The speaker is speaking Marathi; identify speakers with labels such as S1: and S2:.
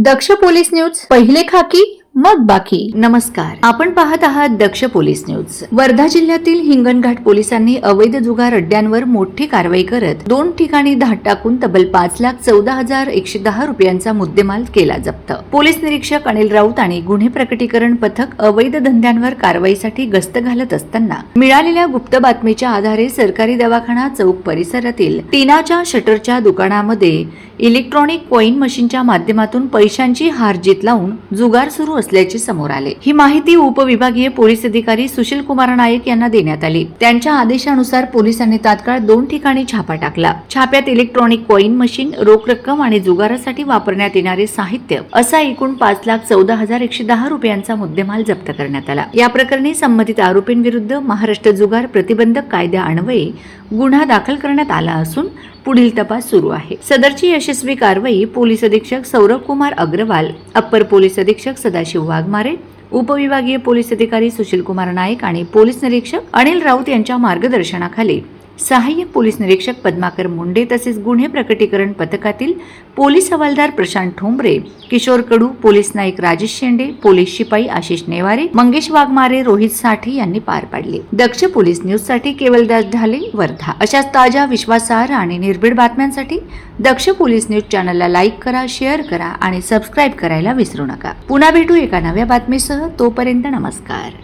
S1: दक्ष पोलीस न्यूज, पहिले खाकी मग बाकी. नमस्कार, आपण पाहत आहात दक्ष पोलीस न्यूज. वर्धा जिल्ह्यातील हिंगणघाट पोलिसांनी अवैध जुगार अड्ड्यांवर मोठी कारवाई करत 2 ठिकाणी धाड टाकून तब्बल 5,14,110 रुपयांचा मुद्देमाल केला जप्त. पोलीस निरीक्षक अनिल राऊत आणि गुन्हे प्रकटीकरण पथक अवैध धंद्यांवर कारवाईसाठी गस्त घालत असताना मिळालेल्या गुप्त बातमीच्या आधारे सरकारी दवाखाना चौक परिसरातील टीनाच्या शटरच्या दुकानामध्ये इलेक्ट्रॉनिक कॉइन मशीनच्या माध्यमातून पैशांची हारजीत लावून जुगार सुरू असल्याचे समोर आले. ही माहिती उपविभागीय पोलीस अधिकारी सुशील कुमार नायक यांना देण्यात आली. त्यांच्या आदेशानुसार पोलिसांनी तात्काळ 2 ठिकाणी छापा टाकला. छाप्यात इलेक्ट्रॉनिक कॉइन मशीन, रोख रक्कम आणि जुगारासाठी वापरण्यात येणारे साहित्य असा एकूण 5,14,110 रुपयांचा मुद्देमाल जप्त करण्यात आला. या प्रकरणी संबंधित आरोपींविरुद्ध महाराष्ट्र जुगार प्रतिबंधक कायद्यान्वये गुन्हा दाखल करण्यात आला असून पुढील तपास सुरू आहे. सदरची यशस्वी कारवाई पोलीस अधीक्षक सौरभ कुमार अग्रवाल, अप्पर पोलीस अधीक्षक सदाशिव वाघमारे, उपविभागीय पोलीस अधिकारी सुशील कुमार नायक आणि पोलीस निरीक्षक अनिल राऊत यांच्या मार्गदर्शनाखाली सहाय्यक पोलीस निरीक्षक पद्माकर मुंडे तसेच गुन्हे प्रकटीकरण पथकातील पोलीस हवालदार प्रशांत ठोंबरे, किशोर कडू, पोलीस नाईक राजेश शेंडे, पोलीस शिपाई आशिष नेवारे, मंगेश वाघमारे, रोहित साठे यांनी पार पाडले. दक्ष पोलीस न्यूज साठी केवलदास ढाले, वर्धा. अशाच ताज्या, विश्वासार्ह आणि निर्भीड बातम्यांसाठी दक्ष पोलीस न्यूज चॅनलला लाईक करा, शेअर करा आणि सबस्क्राईब करायला विसरू नका. पुन्हा भेटू एका नव्या बातमीसह. तोपर्यंत नमस्कार.